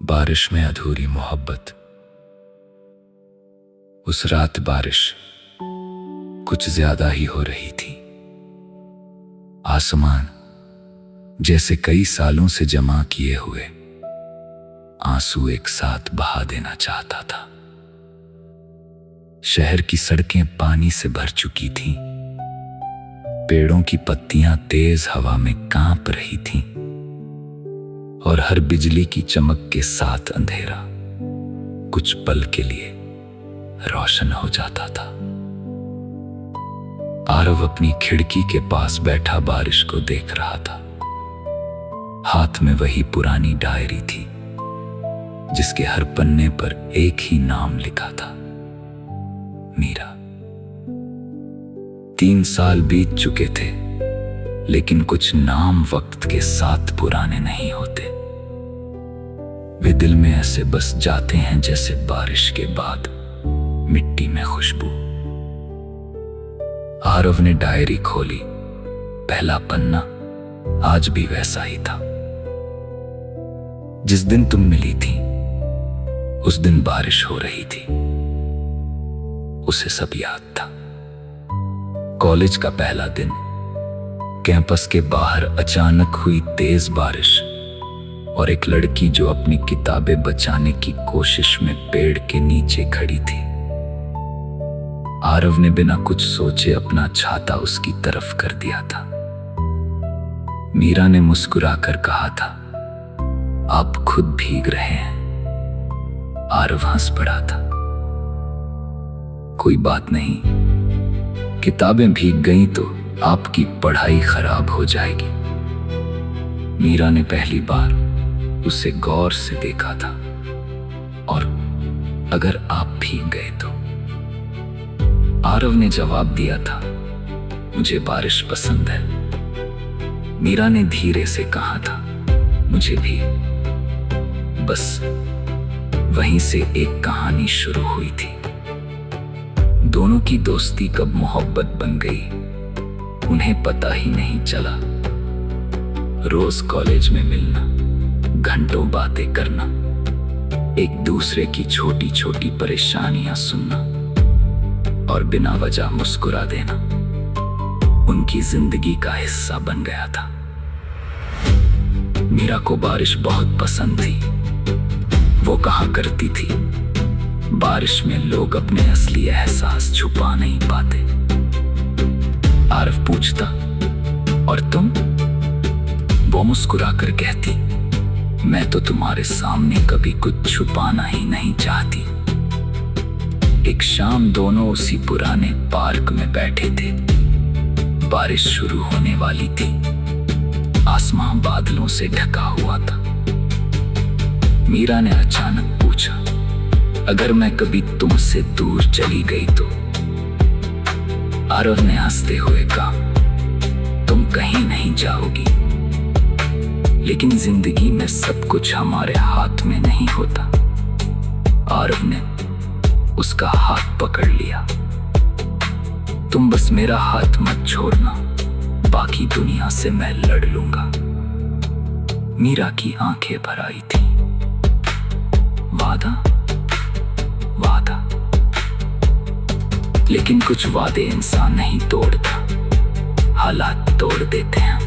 बारिश में अधूरी मोहब्बत। उस रात बारिश कुछ ज्यादा ही हो रही थी। आसमान जैसे कई सालों से जमा किए हुए आंसू एक साथ बहा देना चाहता था। शहर की सड़कें पानी से भर चुकी थीं। पेड़ों की पत्तियां तेज हवा में कांप रही थीं और हर बिजली की चमक के साथ अंधेरा कुछ पल के लिए रोशन हो जाता था। आरव अपनी खिड़की के पास बैठा बारिश को देख रहा था। हाथ में वही पुरानी डायरी थी जिसके हर पन्ने पर एक ही नाम लिखा था, मीरा। 3 साल बीत चुके थे, लेकिन कुछ नाम वक्त के साथ पुराने नहीं होते। वे दिल में ऐसे बस जाते हैं जैसे बारिश के बाद मिट्टी में खुशबू। आरव ने डायरी खोली। पहला पन्ना आज भी वैसा ही था। जिस दिन तुम मिली थी उस दिन बारिश हो रही थी। उसे सब याद था। कॉलेज का पहला दिन, कैंपस के बाहर अचानक हुई तेज बारिश और एक लड़की जो अपनी किताबें बचाने की कोशिश में पेड़ के नीचे खड़ी थी। आरव ने बिना कुछ सोचे अपना छाता उसकी तरफ कर दिया था। मीरा ने मुस्कुराकर कहा था, आप खुद भीग रहे हैं। आरव हंस पड़ा था। कोई बात नहीं, किताबें भीग गईं तो आपकी पढ़ाई खराब हो जाएगी। मीरा ने पहली बार उसे गौर से देखा था। और अगर आप भीग गए तो? आरव ने जवाब दिया था, मुझे बारिश पसंद है। मीरा ने धीरे से कहा था, मुझे भी। बस वहीं से एक कहानी शुरू हुई थी। दोनों की दोस्ती कब मोहब्बत बन गई उन्हें पता ही नहीं चला। रोज कॉलेज में मिलना, घंटों बातें करना, एक दूसरे की छोटी छोटी परेशानियां सुनना और बिना वजह मुस्कुरा देना उनकी जिंदगी का हिस्सा बन गया था। मीरा को बारिश बहुत पसंद थी। वो कहा करती थी, बारिश में लोग अपने असली एहसास छुपा नहीं पाते। आरव पूछता, और तुम? वो मुस्कुराकर कहती, मैं तो तुम्हारे सामने कभी कुछ छुपाना ही नहीं चाहती। एक शाम दोनों उसी पुराने पार्क में बैठे थे। बारिश शुरू होने वाली थी। आसमान बादलों से ढका हुआ था। मीरा ने अचानक पूछा, अगर मैं कभी तुमसे दूर चली गई तो? आरव ने हंसते हुए कहा, तुम कहीं नहीं जाओगी, लेकिन जिंदगी में सब कुछ हमारे हाथ में नहीं होता। आरव ने उसका हाथ पकड़ लिया। तुम बस मेरा हाथ मत छोड़ना, बाकी दुनिया से मैं लड़ लूंगा। मीरा की आंखें भर आई थी। वादा, वादा, लेकिन कुछ वादे इंसान नहीं तोड़ता, हालात तोड़ देते हैं।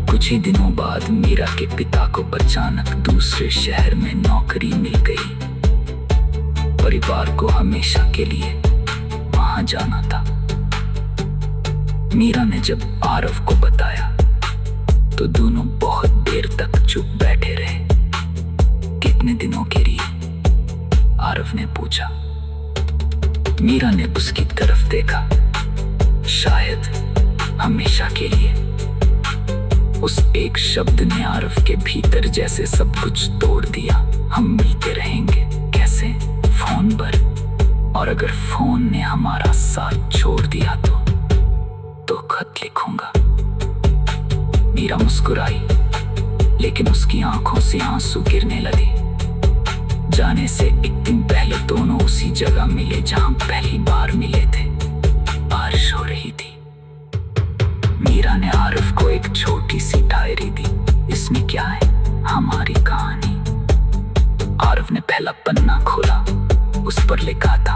कुछ ही दिनों बाद मीरा के पिता को अचानक दूसरे शहर में नौकरी मिल गई। परिवार को हमेशा के लिए वहां जाना था। मीरा ने जब आरव को बताया तो दोनों बहुत देर तक चुप बैठे रहे। कितने दिनों के लिए? आरव ने पूछा। मीरा ने उसकी तरफ देखा। शायद हमेशा के लिए। उस एक शब्द ने आरव के भीतर जैसे सब कुछ तोड़ दिया। हम मिलते रहेंगे। कैसे? फोन पर। और अगर फोन ने हमारा साथ छोड़ दिया तो खत लिखूंगा। मीरा मुस्कुराई, लेकिन उसकी आंखों से आंसू गिरने लगे। जाने से एक दिन पहले दोनों उसी जगह मिले जहां पहली बार मिले थे। बारिश हो रही थी। मीरा ने आरव को एक छोटी सी डायरी दी। इसमें क्या है? हमारी कहानी। आरव ने पहला पन्ना खोला। उस पर लिखा था,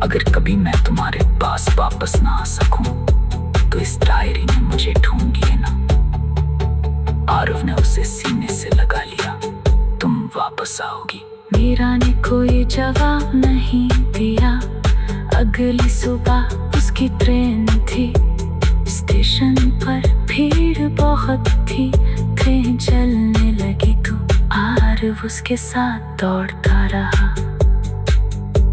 अगर कभी मैं तुम्हारे पास वापस ना आ सकूं तो इस डायरी में मुझे ढूंढ लेना। आरव ने उसे सीने से लगा लिया। तुम वापस आओगी? मीरा ने कोई जवाब नहीं दिया। अगली सुबह उसकी ट्रेन थी। स्टेशन पर भीड़ बहुत थी। ट्रेन चलने लगी तो आरव उसके साथ दौड़ता रहा।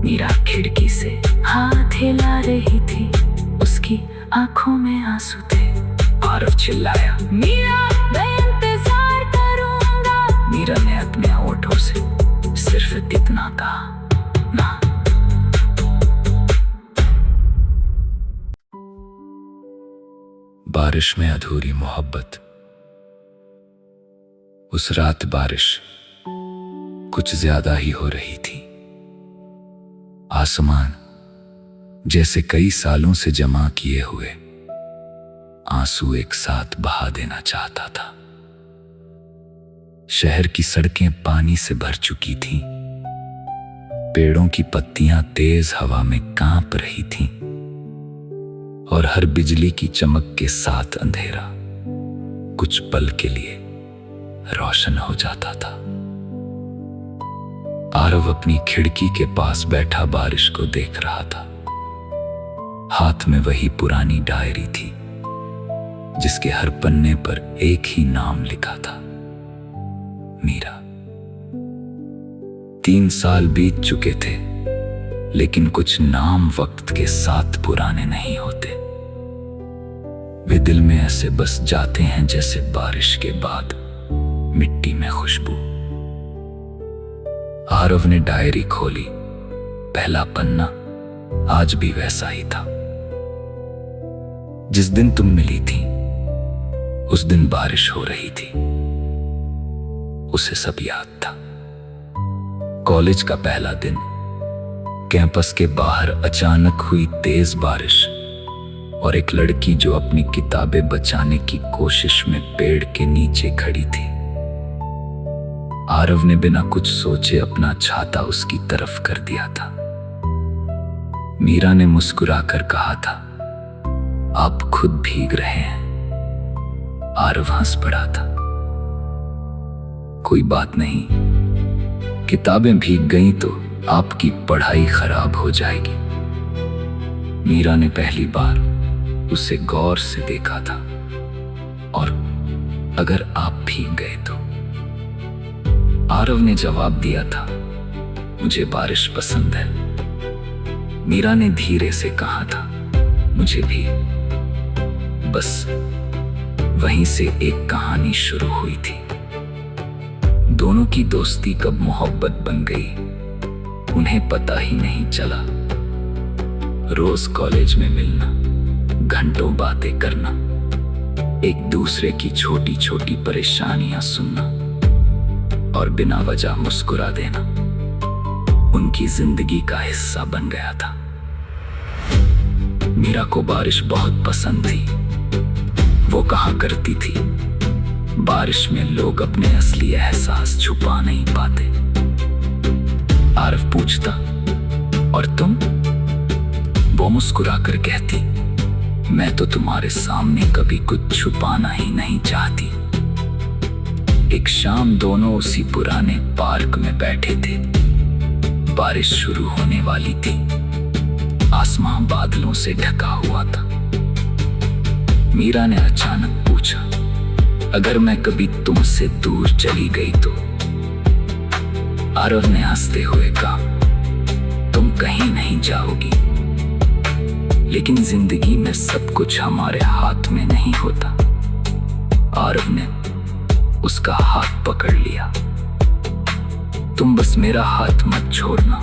मीरा खिड़की से हाथ हिला रही थी। उसकी आंखों में आंसू थे। आरव चिल्लाया, मीरा, मैं इंतजार करूंगा। मीरा ने अपने होठों से सिर्फ इतना कहा, ना। बारिश में अधूरी मोहब्बत। उस रात बारिश कुछ ज्यादा ही हो रही थी। आसमान जैसे कई सालों से जमा किए हुए आंसू एक साथ बहा देना चाहता था। शहर की सड़कें पानी से भर चुकी थीं। पेड़ों की पत्तियां तेज हवा में कांप रही थीं और हर बिजली की चमक के साथ अंधेरा कुछ पल के लिए रोशन हो जाता था। आरव अपनी खिड़की के पास बैठा बारिश को देख रहा था। हाथ में वही पुरानी डायरी थी जिसके हर पन्ने पर एक ही नाम लिखा था, मीरा। 3 साल बीत चुके थे, लेकिन कुछ नाम वक्त के साथ पुराने नहीं होते। वे दिल में ऐसे बस जाते हैं जैसे बारिश के बाद मिट्टी में खुशबू। आरव ने डायरी खोली। पहला पन्ना आज भी वैसा ही था। जिस दिन तुम मिली थी उस दिन बारिश हो रही थी। उसे सब याद था। कॉलेज का पहला दिन, कैंपस के बाहर अचानक हुई तेज बारिश और एक लड़की जो अपनी किताबें बचाने की कोशिश में पेड़ के नीचे खड़ी थी। आरव ने बिना कुछ सोचे अपना छाता उसकी तरफ कर दिया था। मीरा ने मुस्कुराकर कहा था, आप खुद भीग रहे हैं। आरव हंस पड़ा था। कोई बात नहीं, किताबें भीग गईं तो आपकी पढ़ाई खराब हो जाएगी। मीरा ने पहली बार उसे गौर से देखा था। और अगर आप भीग गए तो? आरव ने जवाब दिया था, मुझे बारिश पसंद है। मीरा ने धीरे से कहा था, मुझे भी। बस वहीं से एक कहानी शुरू हुई थी। दोनों की दोस्ती कब मोहब्बत बन गई उन्हें पता ही नहीं चला। रोज कॉलेज में मिलना, घंटों बातें करना, एक दूसरे की छोटी छोटी परेशानियां सुनना और बिना वजह मुस्कुरा देना उनकी जिंदगी का हिस्सा बन गया था। मीरा को बारिश बहुत पसंद थी। वो कहा करती थी, बारिश में लोग अपने असली एहसास छुपा नहीं पाते। आरव पूछता, और तुम? वो मुस्कुरा कर कहती, मैं तो तुम्हारे सामने कभी कुछ छुपाना ही नहीं चाहती। एक शाम दोनों उसी पुराने पार्क में बैठे थे। बारिश शुरू होने वाली थी। आसमान बादलों से ढका हुआ था। मीरा ने अचानक पूछा, अगर मैं कभी तुमसे दूर चली गई तो? आरव ने हंसते हुए कहा, तुम कहीं नहीं जाओगी, लेकिन जिंदगी में सब कुछ हमारे हाथ में नहीं होता। आरव ने उसका हाथ पकड़ लिया। तुम बस मेरा हाथ मत छोड़ना,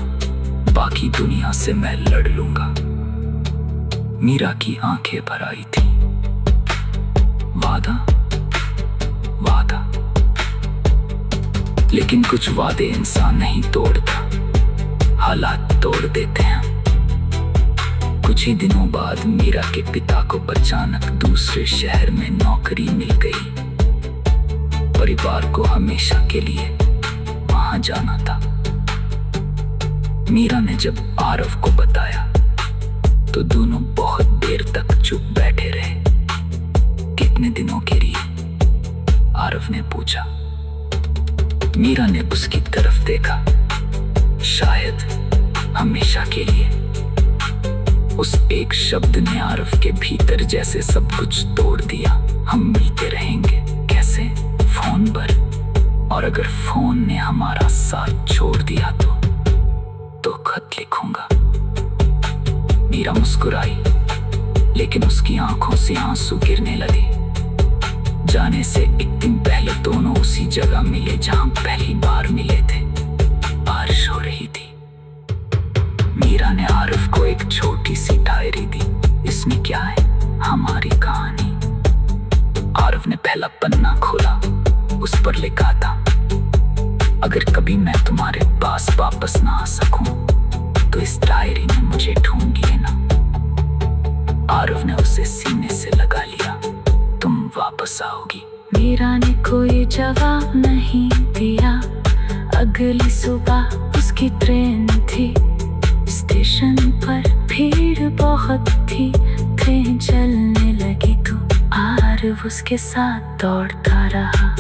बाकी दुनिया से मैं लड़ लूंगा। मीरा की आंखें भर आई थी। वादा, वादा, लेकिन कुछ वादे इंसान नहीं तोड़ता, हालात तोड़ देते हैं। कुछ ही दिनों बाद मीरा के पिता को अचानक दूसरे शहर में नौकरी मिल गई। परिवार को हमेशा के लिए वहां कहाँ जाना था। मीरा ने जब आरव को बताया तो दोनों बहुत देर तक चुप बैठे रहे। कितने दिनों के लिए? आरव ने पूछा। मीरा ने उसकी तरफ देखा। शायद हमेशा के लिए। उस एक शब्द ने आरव के भीतर जैसे सब कुछ तोड़ दिया। हम मिलते रहेंगे। कैसे? फोन पर। और अगर फोन ने हमारा साथ छोड़ दिया तो खत लिखूंगा। मीरा मुस्कुराई, लेकिन उसकी आंखों से आंसू गिरने लगे। जाने से एक दिन पहले दोनों उसी जगह मिले जहां पहली बार मिले थे। बारिश हो रही थी। मीरा ने आरव को एक छोटी सी डायरी दी। इसमें क्या है? हमारी कहानी। आरव ने पहला पन्ना खोला। उस पर लिखा था, अगर कभी मैं तुम्हारे पास वापस ना आ सकूं तो इस डायरी में मुझे ढूंढ लेना। आरव ने उसे सीने से लगा लिया। तुम वापस आओगी। मीरा ने कोई जवाब नहीं दिया। अगली सुबह उसकी ट्रेन थी। स्टेशन पर भीड़ बहुत थी। ट्रेन चलने लगी तो आरव उसके साथ दौड़ता रहा।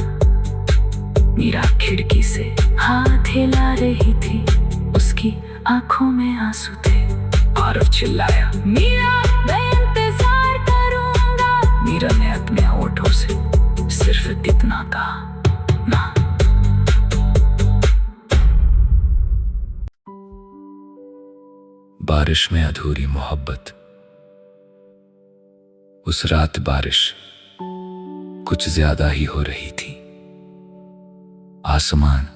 मीरा खिड़की से हाथ हिला रही थी। उसकी आंखों में आंसू थे। आरव चिल्लाया, मीरा, मैं इंतजार करूंगा। मीरा ने अपने होठों से सिर्फ इतना कहा, ना। बारिश में अधूरी मोहब्बत। उस रात बारिश कुछ ज्यादा ही हो रही थी। आसमान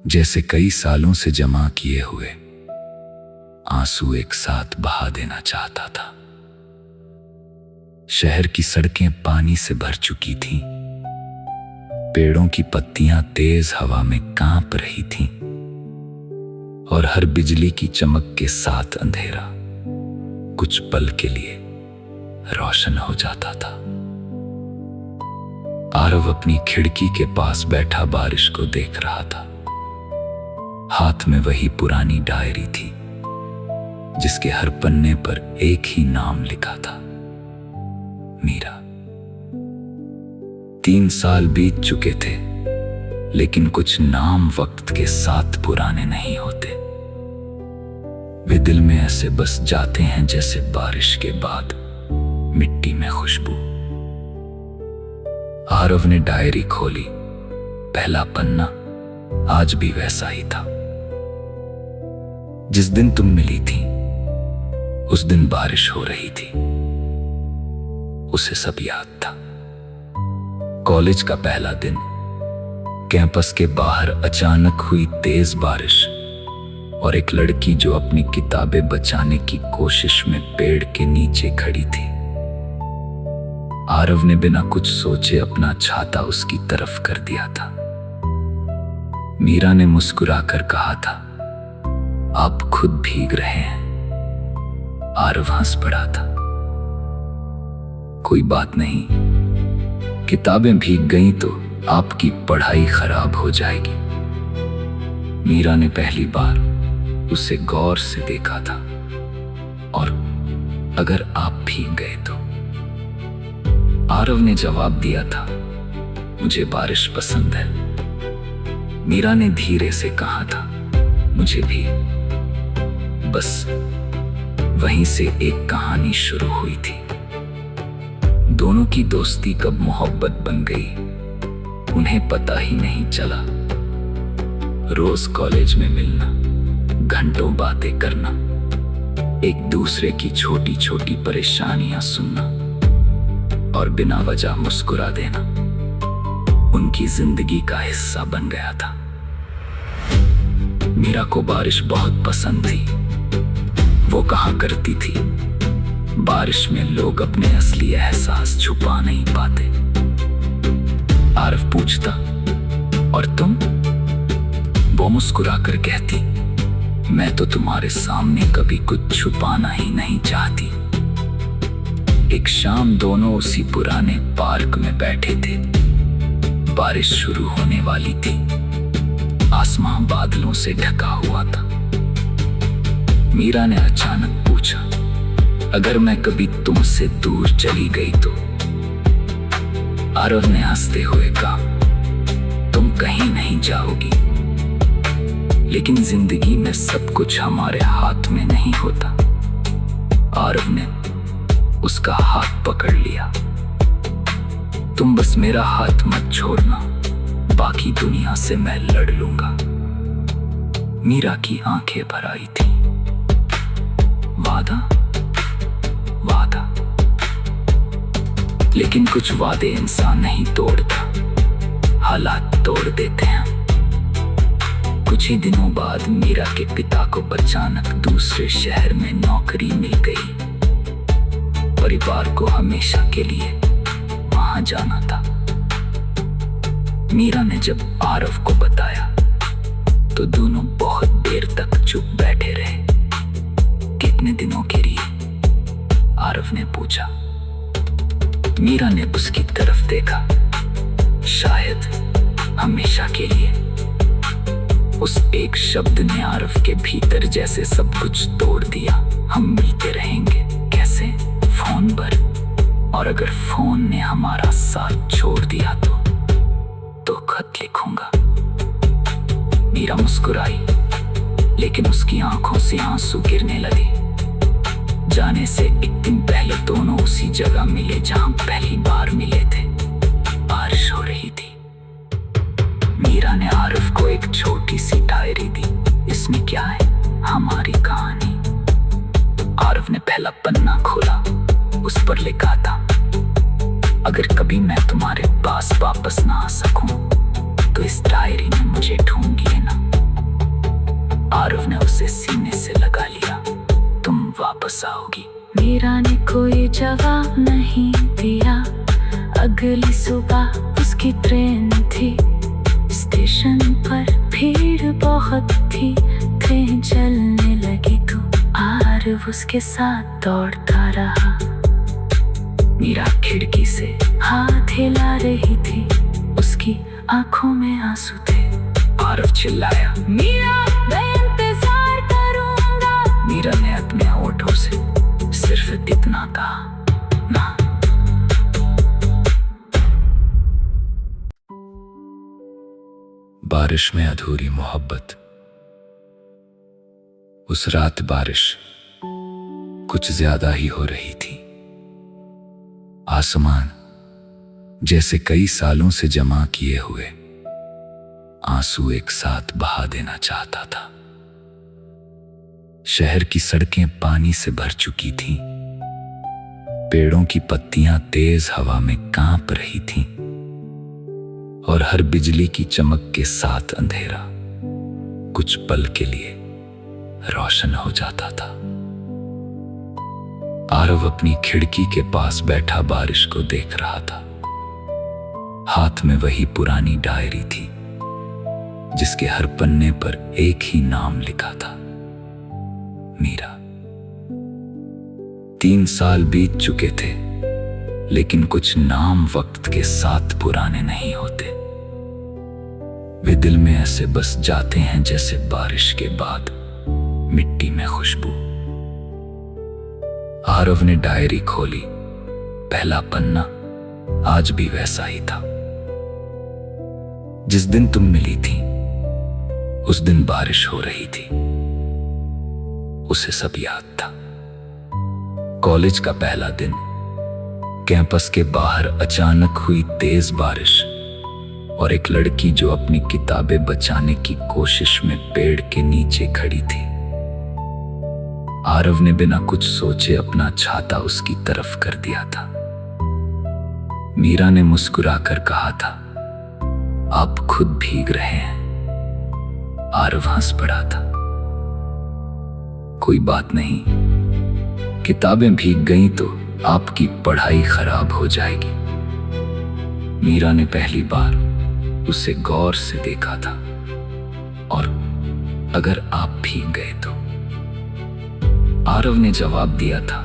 जैसे कई सालों से जमा किए हुए आंसू एक साथ बहा देना चाहता था। शहर की सड़कें पानी से भर चुकी थीं। पेड़ों की पत्तियां तेज हवा में कांप रही थीं और हर बिजली की चमक के साथ अंधेरा कुछ पल के लिए रोशन हो जाता था। आरव अपनी खिड़की के पास बैठा बारिश को देख रहा था। हाथ में वही पुरानी डायरी थी जिसके हर पन्ने पर एक ही नाम लिखा था, मीरा। 3 साल बीत चुके थे, लेकिन कुछ नाम वक्त के साथ पुराने नहीं होते। वे दिल में ऐसे बस जाते हैं जैसे बारिश के बाद मिट्टी में खुशबू। आरव ने डायरी खोली। पहला पन्ना आज भी वैसा ही था। जिस दिन तुम मिली थी उस दिन बारिश हो रही थी। उसे सब याद था। कॉलेज का पहला दिन। कैंपस के बाहर अचानक हुई तेज बारिश और एक लड़की जो अपनी किताबें बचाने की कोशिश में पेड़ के नीचे खड़ी थी। आरव ने बिना कुछ सोचे अपना छाता उसकी तरफ कर दिया था। मीरा ने मुस्कुराकर कहा था, आप खुद भीग रहे हैं। आरव हंस पड़ा था। कोई बात नहीं, किताबें भीग गईं तो आपकी पढ़ाई खराब हो जाएगी। मीरा ने पहली बार उसे गौर से देखा था। और अगर आप भीग गए तो? आरव ने जवाब दिया था, मुझे बारिश पसंद है। मीरा ने धीरे से कहा था, मुझे भी। बस वहीं से एक कहानी शुरू हुई थी। दोनों की दोस्ती कब मोहब्बत बन गई उन्हें पता ही नहीं चला। रोज कॉलेज में मिलना, घंटों बातें करना, एक दूसरे की छोटी छोटी परेशानियां सुनना और बिना वजह मुस्कुरा देना उनकी जिंदगी का हिस्सा बन गया था। मीरा को बारिश बहुत पसंद थी। वो कहा करती थी, बारिश में लोग अपने असली एहसास छुपा नहीं पाते। आरव पूछता, और तुम? वो मुस्कुरा कर कहती, मैं तो तुम्हारे सामने कभी कुछ छुपाना ही नहीं चाहती। एक शाम दोनों उसी पुराने पार्क में बैठे थे। बारिश शुरू होने वाली थी। आसमां बादलों से ढका हुआ था। मीरा ने अचानक पूछा, अगर मैं कभी तुमसे दूर चली गई तो? आरव ने हंसते हुए कहा, तुम कहीं नहीं जाओगी, लेकिन जिंदगी में सब कुछ हमारे हाथ में नहीं होता। आरव ने उसका हाथ पकड़ लिया। तुम बस मेरा हाथ मत छोड़ना, बाकी दुनिया से मैं लड़ लूंगा। मीरा की आंखें भर आई थी। वादा, वादा, लेकिन कुछ वादे इंसान नहीं तोड़ता, हालात तोड़ देते हैं। कुछ ही दिनों बाद मीरा के पिता को अचानक दूसरे शहर में नौकरी मिल गई। परिवार को हमेशा के लिए वहां जाना था। मीरा ने जब आरव को बताया तो दोनों बहुत देर तक चुप बैठे रहे। कितने दिनों के लिए? आरव ने पूछा। मीरा ने उसकी तरफ देखा। शायद हमेशा के लिए। उस एक शब्द ने आरव के भीतर जैसे सब कुछ तोड़ दिया। हम मिलते रहेंगे। कैसे? फोन पर। और अगर फोन ने हमारा साथ छोड़ दिया तो खत लिखूंगा। मीरा मुस्कुराई, लेकिन उसकी आंखों से आंसू गिरने लगे। जाने से एक दिन पहले दोनों उसी जगह मिले जहां पहली बार मिले थे। बारिश हो रही थी। मीरा ने आरव को एक छोटी सी डायरी दी। इसमें क्या है? हमारी कहानी। आरव ने पहला पन्ना खोला। उस पर लिखा था, अगर कभी मैं तुम्हारे पास वापस ना आ सकूं तो इस डायरी में मुझे ढूंढ लेना। आरव ने उसे सीने से लगा लिया। तुम वापस आओगी। मीरा ने कोई जवाब नहीं दिया। अगली सुबह उसकी ट्रेन थी। स्टेशन पर भीड़ बहुत थी। ट्रेन चलने लगी तो आरव उसके साथ दौड़ता रहा। मीरा खिड़की से हाथ हिला रही थी। उसकी आंखों में आंसू थे। आरव चिल्लाया, मीरा, मैं इंतजार करूंगा। मीरा ने अपने होठों से सिर्फ इतना कहा, ना। बारिश में अधूरी मोहब्बत। उस रात बारिश कुछ ज्यादा ही हो रही थी। आसमान जैसे कई सालों से जमा किए हुए आंसू एक साथ बहा देना चाहता था। शहर की सड़कें पानी से भर चुकी थीं। पेड़ों की पत्तियां तेज हवा में कांप रही थीं और हर बिजली की चमक के साथ अंधेरा कुछ पल के लिए रोशन हो जाता था। आरव अपनी खिड़की के पास बैठा बारिश को देख रहा था। हाथ में वही पुरानी डायरी थी जिसके हर पन्ने पर एक ही नाम लिखा था, मीरा। 3 साल बीत चुके थे, लेकिन कुछ नाम वक्त के साथ पुराने नहीं होते। वे दिल में ऐसे बस जाते हैं जैसे बारिश के बाद मिट्टी में खुशबू। आरव ने डायरी खोली। पहला पन्ना आज भी वैसा ही था। जिस दिन तुम मिली थी उस दिन बारिश हो रही थी। उसे सब याद था। कॉलेज का पहला दिन। कैंपस के बाहर अचानक हुई तेज बारिश और एक लड़की जो अपनी किताबें बचाने की कोशिश में पेड़ के नीचे खड़ी थी। आरव ने बिना कुछ सोचे अपना छाता उसकी तरफ कर दिया था। मीरा ने मुस्कुराकर कहा था, आप खुद भीग रहे हैं। आरव हंस पड़ा था। कोई बात नहीं, किताबें भीग गईं तो आपकी पढ़ाई खराब हो जाएगी। मीरा ने पहली बार उसे गौर से देखा था। और अगर आप भीग गए तो? आरव ने जवाब दिया था,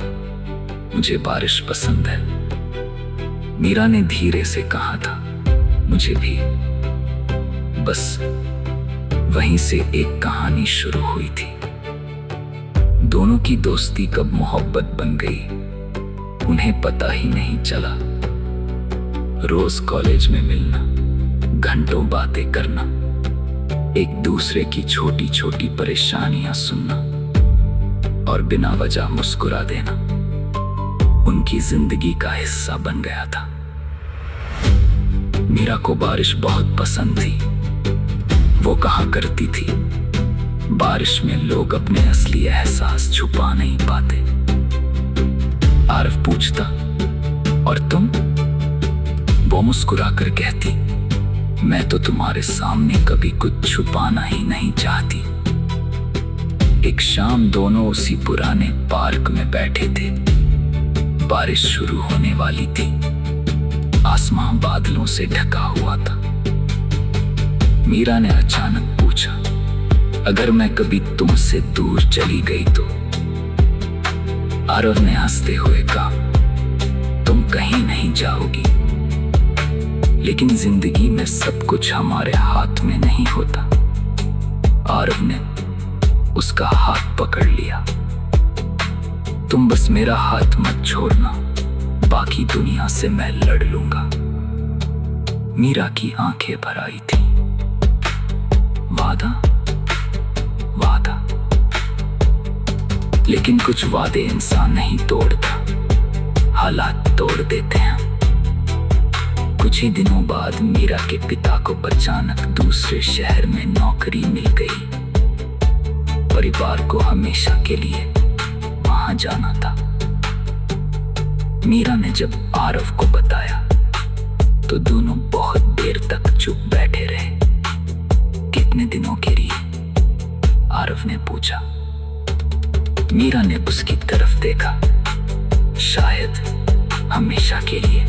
मुझे बारिश पसंद है। मीरा ने धीरे से कहा था, मुझे भी, बस वहीं से एक कहानी शुरू हुई थी। दोनों की दोस्ती कब मोहब्बत बन गई उन्हें पता ही नहीं चला। रोज कॉलेज में मिलना, घंटों बातें करना, एक दूसरे की छोटी छोटी परेशानियां सुनना और बिना वजह मुस्कुरा देना उनकी जिंदगी का हिस्सा बन गया था। मीरा को बारिश बहुत पसंद थी। वो कहा करती थी, बारिश में लोग अपने असली एहसास छुपा नहीं पाते। आरफ पूछता, और तुम? वो मुस्कुरा कर कहती, मैं तो तुम्हारे सामने कभी कुछ छुपाना ही नहीं चाहती। एक शाम दोनों उसी पुराने पार्क में बैठे थे। बारिश शुरू होने वाली थी। आसमां बादलों से ढका हुआ था। मीरा ने अचानक पूछा, अगर मैं कभी तुमसे दूर चली गई तो? आरव ने हंसते हुए कहा, तुम कहीं नहीं जाओगी, लेकिन जिंदगी में सब कुछ हमारे हाथ में नहीं होता। आरव ने उसका हाथ पकड़ लिया। तुम बस मेरा हाथ मत छोड़ना, बाकी दुनिया से मैं लड़ लूंगा। मीरा की आंखें भर आई थी। वादा, वादा, लेकिन कुछ वादे इंसान नहीं तोड़ता, हालात तोड़ देते हैं। कुछ ही दिनों बाद मीरा के पिता को अचानक दूसरे शहर में नौकरी मिल गई। परिवार को हमेशा के लिए वहां जाना था। मीरा ने जब आरव को बताया तो दोनों बहुत देर तक चुप बैठे रहे। कितने दिनों के लिए? आरव ने पूछा। मीरा ने उसकी तरफ देखा। शायद हमेशा के लिए।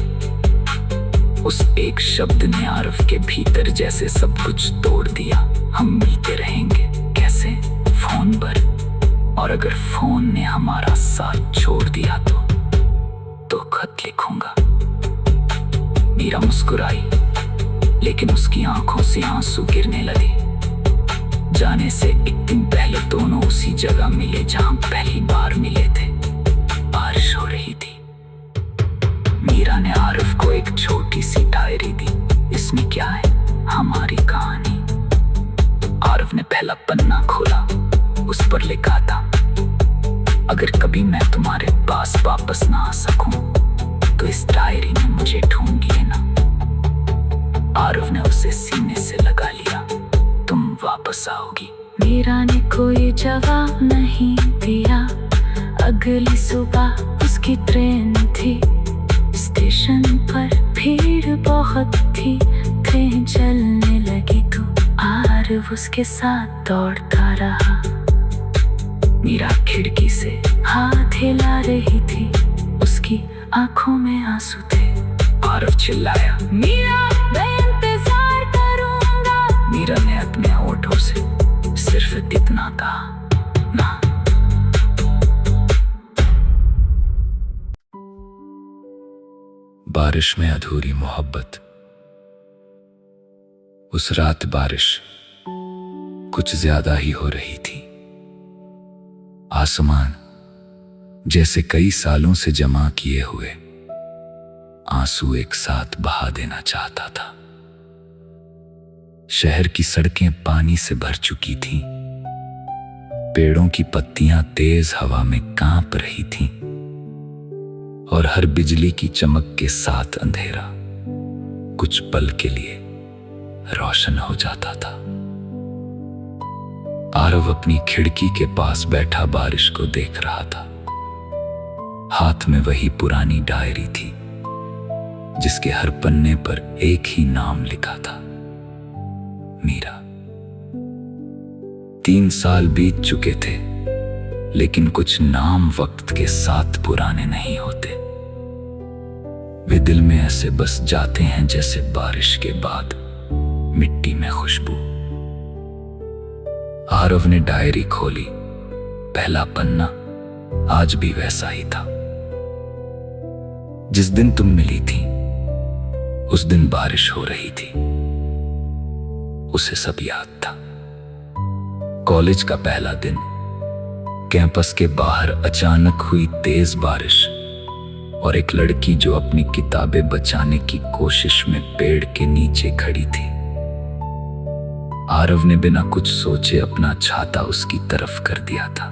उस एक शब्द ने आरव के भीतर जैसे सब कुछ तोड़ दिया। हम मिलते रहेंगे। कैसे? फोन पर। और अगर फोन ने हमारा साथ छोड़ दिया तो खत लिखूंगा। मीरा मुस्कुराई, लेकिन उसकी आंखों से आंसू गिरने लगे। जाने से एक दिन पहले दोनों उसी जगह मिले जहां पहली बार मिले थे। बारिश हो रही थी। मीरा ने आरव को एक छोटी सी डायरी दी। इसमें क्या है? हमारी कहानी। आरव ने पहला पन्ना खोला। उस पर लिखा था, अगर कभी मैं तुम्हारे पास वापस ना आ सकूं तो इस डायरी में मुझे ढूंढ लेना। आरव ने उसे सीने से लगा लिया। तुम वापस आओगी। मीरा ने कोई जवाब नहीं दिया। अगली सुबह उसकी ट्रेन थी। स्टेशन पर भीड़ बहुत थी। ट्रेन चलने लगी तो आरव उसके साथ दौड़ता रहा। मीरा खिड़की से हाथ हिला रही थी। उसकी आंखों में आंसू थे। आरव चिल्लाया, मीरा, मैं इंतजार करूंगा। मीरा ने अपने होठों से सिर्फ इतना कहा, ना। बारिश में अधूरी मोहब्बत। उस रात बारिश कुछ ज्यादा ही हो रही थी। आसमान जैसे कई सालों से जमा किए हुए आंसू एक साथ बहा देना चाहता था। शहर की सड़कें पानी से भर चुकी थीं। पेड़ों की पत्तियां तेज हवा में कांप रही थीं और हर बिजली की चमक के साथ अंधेरा कुछ पल के लिए रोशन हो जाता था। आरव अपनी खिड़की के पास बैठा बारिश को देख रहा था। हाथ में वही पुरानी डायरी थी जिसके हर पन्ने पर एक ही नाम लिखा था, मीरा। 3 साल बीत चुके थे, लेकिन कुछ नाम वक्त के साथ पुराने नहीं होते। वे दिल में ऐसे बस जाते हैं जैसे बारिश के बाद मिट्टी में खुशबू। आरव ने डायरी खोली। पहला पन्ना आज भी वैसा ही था। जिस दिन तुम मिली थी उस दिन बारिश हो रही थी। उसे सब याद था। कॉलेज का पहला दिन। कैंपस के बाहर अचानक हुई तेज बारिश और एक लड़की जो अपनी किताबें बचाने की कोशिश में पेड़ के नीचे खड़ी थी। आरव ने बिना कुछ सोचे अपना छाता उसकी तरफ कर दिया था।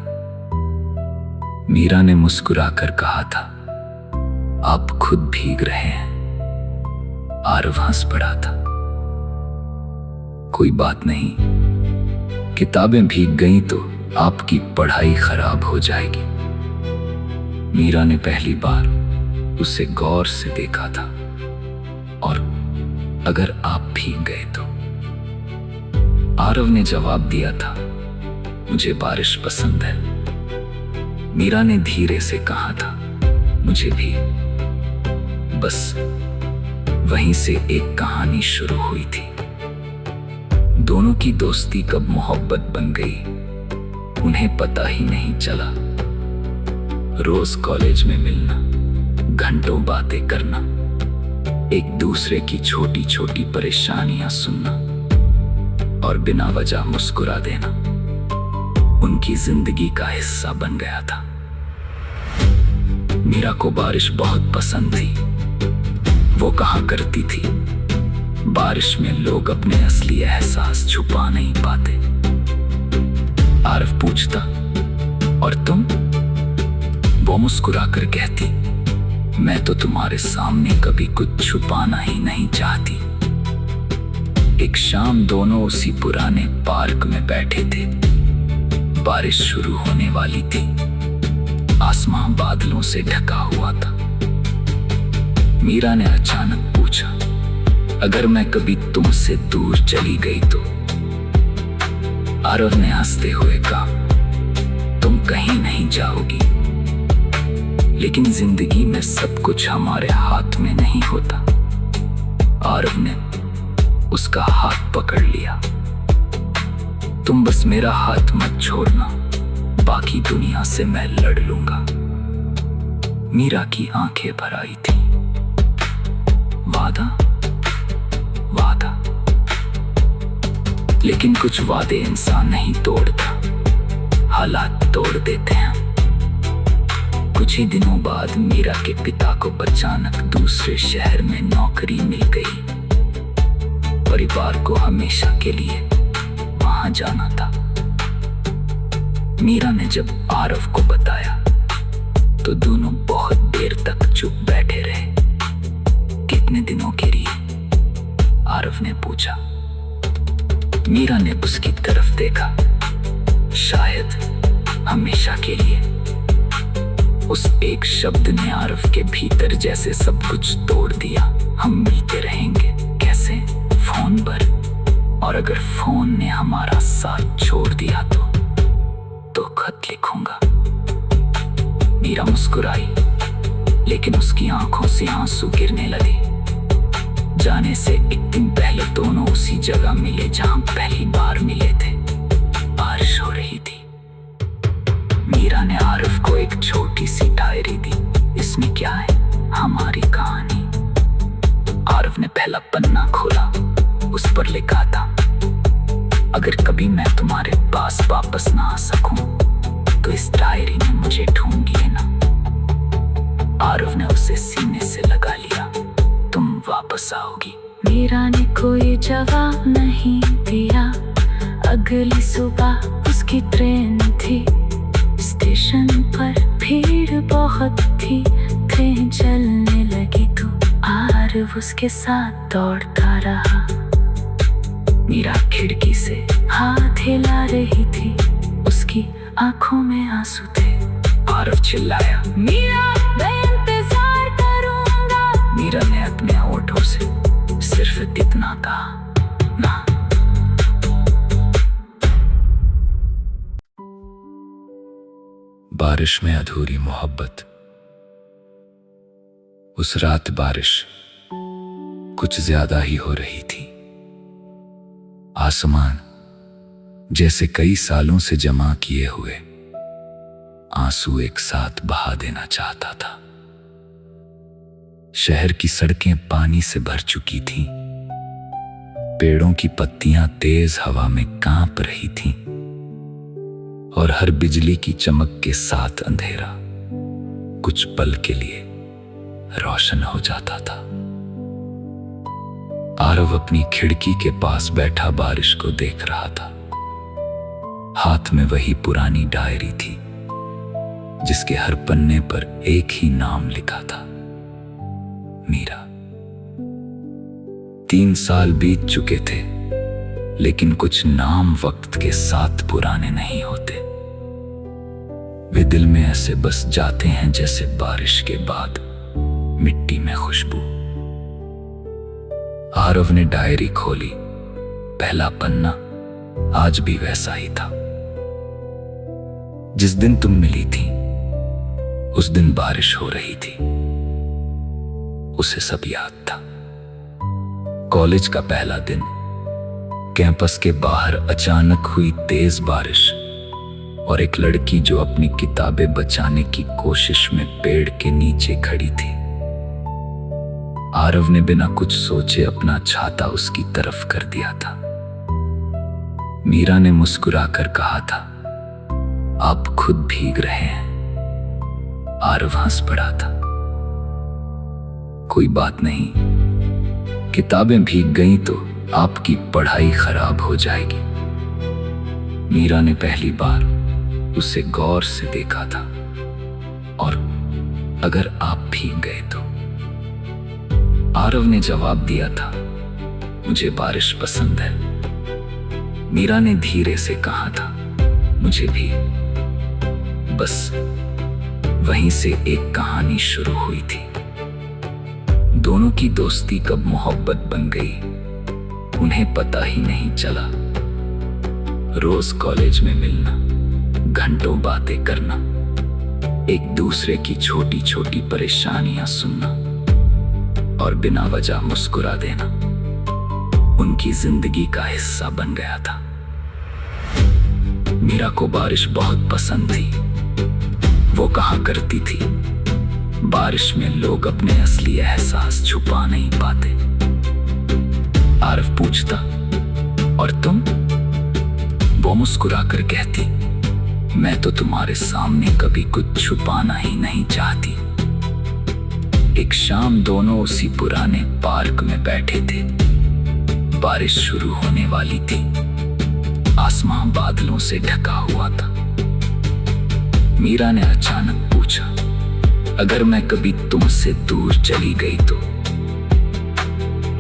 मीरा ने मुस्कुराकर कहा था, आप खुद भीग रहे हैं। आरव हंस पड़ा था। कोई बात नहीं, किताबें भीग गईं तो आपकी पढ़ाई खराब हो जाएगी। मीरा ने पहली बार उसे गौर से देखा था। और अगर आप भीग गए तो? आरव ने जवाब दिया था, मुझे बारिश पसंद है। मीरा ने धीरे से कहा था, मुझे भी। बस वहीं से एक कहानी शुरू हुई थी। दोनों की दोस्ती कब मोहब्बत बन गई उन्हें पता ही नहीं चला। रोज कॉलेज में मिलना, घंटों बातें करना, एक दूसरे की छोटी छोटी परेशानियां सुनना और बिना वजह मुस्कुरा देना उनकी जिंदगी का हिस्सा बन गया था। मीरा को बारिश बहुत पसंद थी। वो कहा करती थी, बारिश में लोग अपने असली एहसास छुपा नहीं पाते। आरव पूछता, और तुम? वो मुस्कुराकर कहती, मैं तो तुम्हारे सामने कभी कुछ छुपाना ही नहीं चाहती। एक शाम दोनों उसी पुराने पार्क में बैठे थे। बारिश शुरू होने वाली थी। आसमां बादलों से ढका हुआ था। मीरा ने अचानक पूछा, अगर मैं कभी तुमसे दूर चली गई तो? आरव ने हंसते हुए कहा, तुम कहीं नहीं जाओगी, लेकिन जिंदगी में सब कुछ हमारे हाथ में नहीं होता। आरव ने उसका हाथ पकड़ लिया। तुम बस मेरा हाथ मत छोड़ना, बाकी दुनिया से मैं लड़ लूंगा। मीरा की आंखें भर आई थी। वादा, वादा, लेकिन कुछ वादे इंसान नहीं तोड़ता, हालात तोड़ देते हैं। कुछ ही दिनों बाद मीरा के पिता को अचानक दूसरे शहर में नौकरी मिल गई। परिवार को हमेशा के लिए वहां जाना था। मीरा ने जब आरव को बताया तो दोनों बहुत देर तक चुप बैठे रहे। कितने दिनों के लिए? आरव ने पूछा। मीरा ने उसकी तरफ देखा। शायद हमेशा के लिए। उस एक शब्द ने आरव के भीतर जैसे सब कुछ तोड़ दिया। हम मिलते रहेंगे। कैसे? फोन पर। और अगर फोन ने हमारा साथ छोड़ दिया तो खत लिखूंगा। मीरा मुस्कुराई, लेकिन उसकी आंखों से आंसू गिरने लगे। जाने से एक दिन पहले दोनों उसी जगह मिले जहां पहली बार मिले थे। बारिश हो रही थी। मीरा ने आरव को एक छोटी सी डायरी दी। इसमें क्या है? हमारी कहानी। आरव ने पहला पन्ना खोला। उस पर लिखा था, अगर कभी मैं तुम्हारे पास वापस ना आ सकूं तो इस डायरी में मुझे ढूंढ लेना। आरव ने उसे सीने से लगा लिया। तुम वापस आओगी। मीरा ने कोई जवाब नहीं दिया। अगली सुबह उसकी ट्रेन थी। स्टेशन पर भीड़ बहुत थी। ट्रेन चलने लगी तो आरव उसके साथ दौड़ता रहा। मीरा खिड़की से हाथ हिला रही थी। उसकी आंखों में आंसू थे। आरव चिल्लाया, मीरा, मैं इंतजार करूंगा। मीरा ने अपने होठों से सिर्फ इतना कहा, ना। बारिश में अधूरी मोहब्बत। उस रात बारिश कुछ ज्यादा ही हो रही थी। आसमान जैसे कई सालों से जमा किए हुए आंसू एक साथ बहा देना चाहता था। शहर की सड़कें पानी से भर चुकी थीं। पेड़ों की पत्तियां तेज हवा में कांप रही थीं। और हर बिजली की चमक के साथ अंधेरा कुछ पल के लिए रोशन हो जाता था। आरव अपनी खिड़की के पास बैठा बारिश को देख रहा था। हाथ में वही पुरानी डायरी थी जिसके हर पन्ने पर एक ही नाम लिखा था, मीरा। 3 साल बीत चुके थे, लेकिन कुछ नाम वक्त के साथ पुराने नहीं होते। वे दिल में ऐसे बस जाते हैं जैसे बारिश के बाद मिट्टी में खुशबू। आरव ने डायरी खोली। पहला पन्ना आज भी वैसा ही था। जिस दिन तुम मिली थी उस दिन बारिश हो रही थी। उसे सब याद था। कॉलेज का पहला दिन, कैंपस के बाहर अचानक हुई तेज बारिश और एक लड़की जो अपनी किताबें बचाने की कोशिश में पेड़ के नीचे खड़ी थी। आरव ने बिना कुछ सोचे अपना छाता उसकी तरफ कर दिया था। मीरा ने मुस्कुराकर कहा था, आप खुद भीग रहे हैं। आरव हंस पड़ा था। कोई बात नहीं, किताबें भीग गईं तो आपकी पढ़ाई खराब हो जाएगी। मीरा ने पहली बार उसे गौर से देखा था। और अगर आप भीग गए तो? आरव ने जवाब दिया था, मुझे बारिश पसंद है। मीरा ने धीरे से कहा था, मुझे भी। बस वहीं से एक कहानी शुरू हुई थी। दोनों की दोस्ती कब मोहब्बत बन गई उन्हें पता ही नहीं चला। रोज कॉलेज में मिलना, घंटों बातें करना, एक दूसरे की छोटी छोटी परेशानियां सुनना और बिना वजह मुस्कुरा देना उनकी जिंदगी का हिस्सा बन गया था। मीरा को बारिश बहुत पसंद थी। वो कहा करती थी, बारिश में लोग अपने असली एहसास छुपा नहीं पाते। आरव पूछता, और तुम? वो मुस्कुराकर कहती, मैं तो तुम्हारे सामने कभी कुछ छुपाना ही नहीं चाहती। एक शाम दोनों उसी पुराने पार्क में बैठे थे। बारिश शुरू होने वाली थी। आसमां बादलों से ढका हुआ था। मीरा ने अचानक पूछा, अगर मैं कभी तुमसे दूर चली गई तो?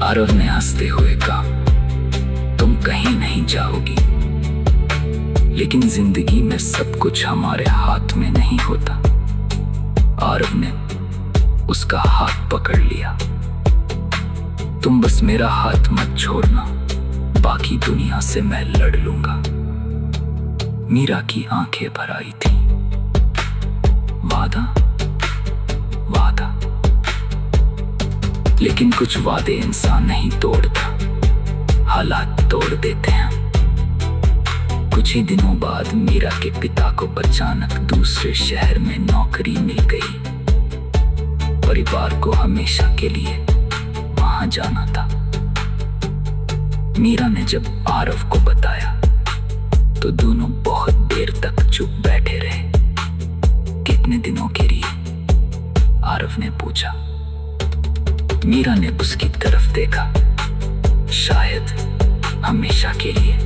आरव ने हंसते हुए कहा, तुम कहीं नहीं जाओगी, लेकिन जिंदगी में सब कुछ हमारे हाथ में नहीं होता। आरव ने उसका हाथ पकड़ लिया। तुम बस मेरा हाथ मत छोड़ना, बाकी दुनिया से मैं लड़ लूंगा। मीरा की आंखें भर आई थी। वादा, वादा, लेकिन कुछ वादे इंसान नहीं तोड़ता, हालात तोड़ देते हैं। कुछ ही दिनों बाद मीरा के पिता को अचानक दूसरे शहर में नौकरी मिल गई। परिवार को हमेशा के लिए वहां जाना था। मीरा ने जब आरव को बताया तो दोनों बहुत देर तक चुप बैठे रहे। कितने दिनों के लिए? आरव ने पूछा। मीरा ने उसकी तरफ देखा। शायद हमेशा के लिए।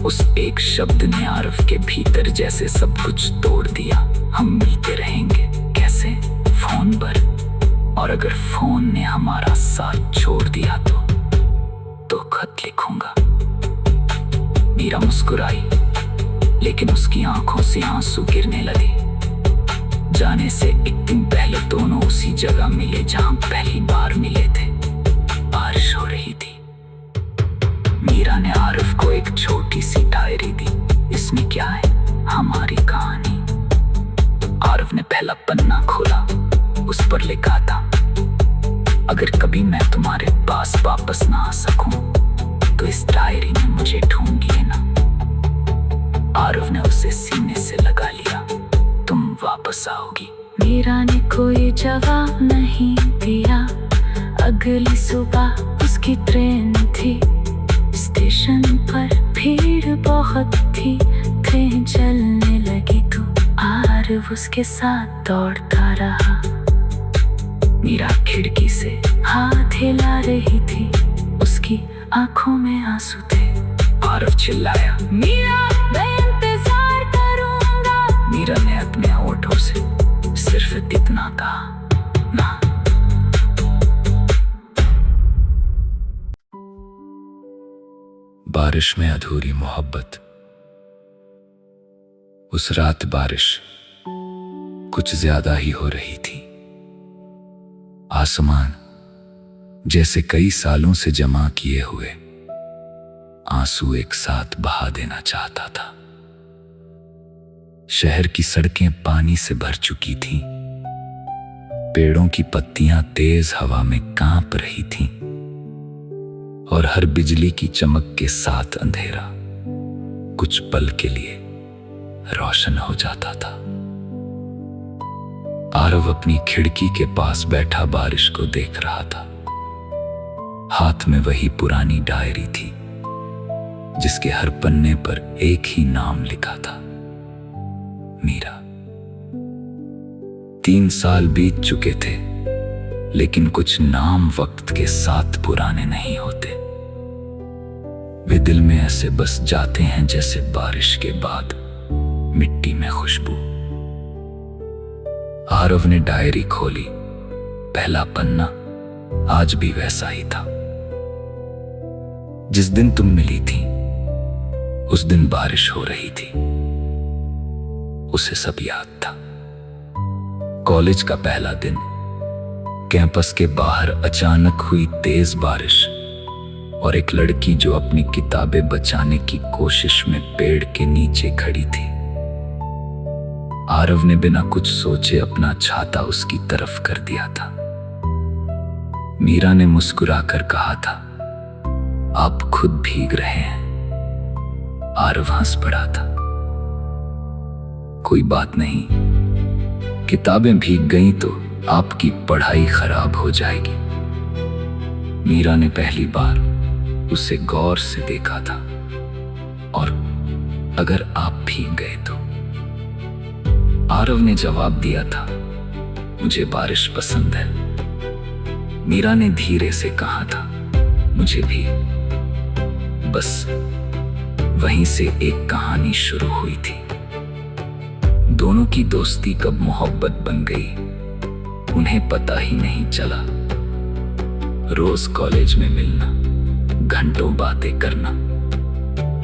उस एक शब्द ने आरव के भीतर जैसे सब कुछ तोड़ दिया। हम मिलते रहेंगे। कैसे? फोन पर। और अगर फोन ने हमारा साथ छोड़ दिया तो खत लिखूंगा। मीरा मुस्कुराई, लेकिन उसकी आंखों से आंसू गिरने लगे। जाने से एक दिन पहले दोनों उसी जगह मिले जहां पहली बार मिले थे। बारिश हो रही थी। मीरा ने आरव को एक छोटी सी डायरी दी। इसमें क्या है? हमारी कहानी। आरव ने पहला पन्ना खोला। उस पर लिखा था, अगर कभी मैं तुम्हारे पास वापस ना आ सकूं तो इस डायरी में मुझे ढूंढ लेना। आरव ने उसे सीने से लगा लिया। तुम वापस आओगी। मीरा ने कोई जवाब नहीं दिया। अगली सुबह उसकी ट्रेन थी। स्टेशन पर भीड़ बहुत थी। ट्रेन आरव उसके साथ दौड़ता रहा। मीरा खिड़की से हाथ हिला रही थी, उसकी आंखों में आंसू थे। आरव चिल्लाया, मीरा, मैं इंतजार करूंगा। मीरा ने अपने होठों से सिर्फ इतना कहा, ना। बारिश में अधूरी मोहब्बत। उस रात बारिश कुछ ज्यादा ही हो रही थी। आसमान जैसे कई सालों से जमा किए हुए आंसू एक साथ बहा देना चाहता था। शहर की सड़कें पानी से भर चुकी थीं। पेड़ों की पत्तियां तेज हवा में कांप रही थीं और हर बिजली की चमक के साथ अंधेरा कुछ पल के लिए रोशन हो जाता था। आरव अपनी खिड़की के पास बैठा बारिश को देख रहा था। हाथ में वही पुरानी डायरी थी जिसके हर पन्ने पर एक ही नाम लिखा था, मीरा। 3 साल बीत चुके थे, लेकिन कुछ नाम वक्त के साथ पुराने नहीं होते। वे दिल में ऐसे बस जाते हैं जैसे बारिश के बाद मिट्टी में खुशबू। आरव ने डायरी खोली। पहला पन्ना आज भी वैसा ही था। जिस दिन तुम मिली थी उस दिन बारिश हो रही थी। उसे सब याद था। कॉलेज का पहला दिन, कैंपस के बाहर अचानक हुई तेज बारिश और एक लड़की जो अपनी किताबें बचाने की कोशिश में पेड़ के नीचे खड़ी थी। आरव ने बिना कुछ सोचे अपना छाता उसकी तरफ कर दिया था। मीरा ने मुस्कुराकर कहा था, आप खुद भीग रहे हैं। आरव हंस पड़ा था। कोई बात नहीं, किताबें भीग गईं तो आपकी पढ़ाई खराब हो जाएगी। मीरा ने पहली बार उसे गौर से देखा था। और अगर आप भीग गए तो? आरव ने जवाब दिया था, मुझे बारिश पसंद है। मीरा ने धीरे से कहा था, मुझे भी। बस वहीं से एक कहानी शुरू हुई थी। दोनों की दोस्ती कब मोहब्बत बन गई उन्हें पता ही नहीं चला। रोज कॉलेज में मिलना, घंटों बातें करना,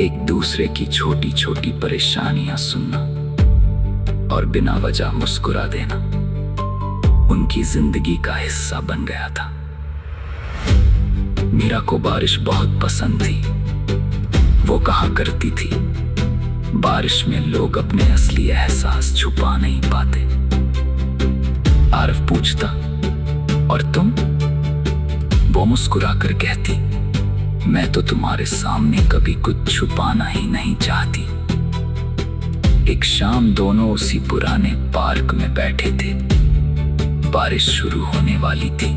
एक दूसरे की छोटी छोटी परेशानियां सुनना और बिना वजह मुस्कुरा देना उनकी जिंदगी का हिस्सा बन गया था। मीरा को बारिश बहुत पसंद थी। वो कहा करती थी, बारिश में लोग अपने असली एहसास छुपा नहीं पाते। आरव पूछता, और तुम? वो मुस्कुराकर कहती, मैं तो तुम्हारे सामने कभी कुछ छुपाना ही नहीं चाहती। एक शाम दोनों उसी पुराने पार्क में बैठे थे। बारिश शुरू होने वाली थी।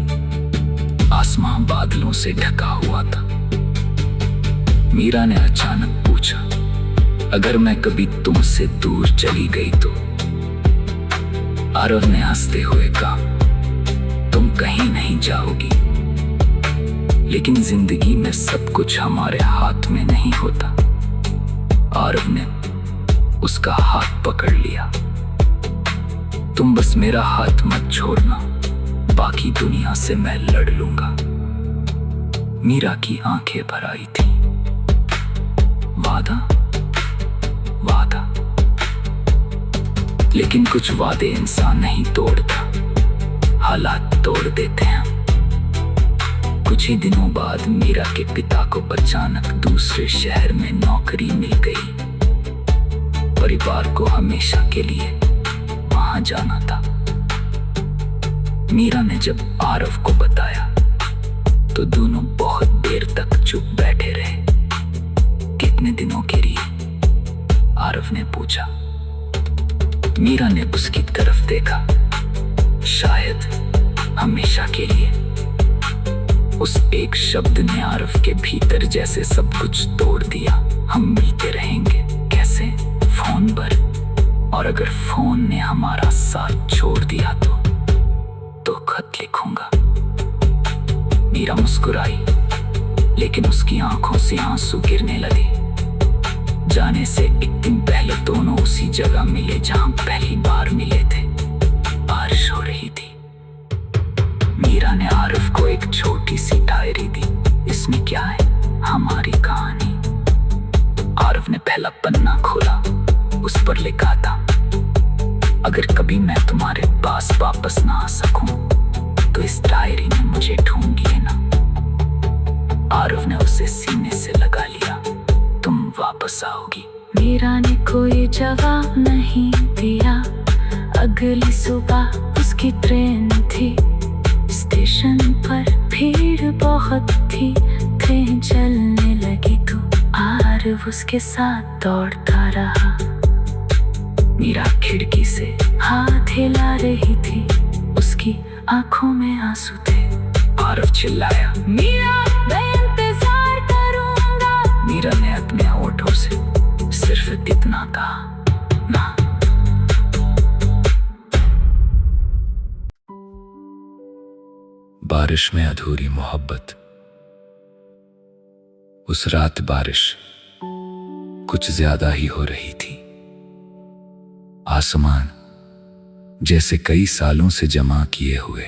आसमान बादलों से ढका हुआ था। मीरा ने अचानक पूछा, अगर मैं कभी तुमसे दूर चली गई तो? आरव ने हंसते हुए कहा, तुम कहीं नहीं जाओगी, लेकिन जिंदगी में सब कुछ हमारे हाथ में नहीं होता। आरव ने उसका हाथ पकड़ लिया। तुम बस मेरा हाथ मत छोड़ना, बाकी दुनिया से मैं लड़ लूंगा। मीरा की आंखें भर आई थी। वादा, वादा, लेकिन कुछ वादे इंसान नहीं तोड़ता, हालात तोड़ देते हैं। कुछ ही दिनों बाद मीरा के पिता को अचानक दूसरे शहर में नौकरी मिल गई। परिवार को हमेशा के लिए वहां जाना था। मीरा ने जब आरव को बताया तो दोनों बहुत देर तक चुप बैठे रहे। कितने दिनों के लिए? आरव ने पूछा। मीरा ने उसकी तरफ देखा। शायद हमेशा के लिए। उस एक शब्द ने आरव के भीतर जैसे सब कुछ तोड़ दिया। हम मिलते रहेंगे। कैसे? फोन पर? और अगर फोन ने हमारा साथ छोड़ दिया तो खत लिखूंगा। मीरा मुस्कुराई, लेकिन उसकी आंखों से आंसू गिरने लगे। जाने से एक दिन पहले दोनों उसी जगह मिले जहां पहली बार मिले थे। बारिश हो रही थी। मीरा ने आरिफ को एक छोटी सी डायरी दी। इसमें क्या है? हमारी कहानी। आरिफ ने पहला पन्ना खोला। उस पर लिखा था, अगर कभी मैं तुम्हारे पास वापस ना आ सकूं तो इस डायरी में मुझे ढूंढ लेना। आरिफ ने उसे सीने से लगा लिया। तुम वापस आओगी। मीरा ने कोई जवाब नहीं दिया। अगली सुबह उसकी ट्रेन थी। स्टेशन पर भीड़ बहुत थी। ट्रेन चलने लगी तो आरिफ उसके साथ दौड़ता रहा। मीरा खिड़की से हाथ हिला रही थी। उसकी आंखों में आंसू थे। आरिफ चिल्लाया, मीरा, मैं इंतजार करूंगा। मीरा ने अपने होठों से सिर्फ इतना कहा, ना। बारिश में अधूरी मोहब्बत। उस रात बारिश कुछ ज्यादा ही हो रही थी। आसमान जैसे कई सालों से जमा किए हुए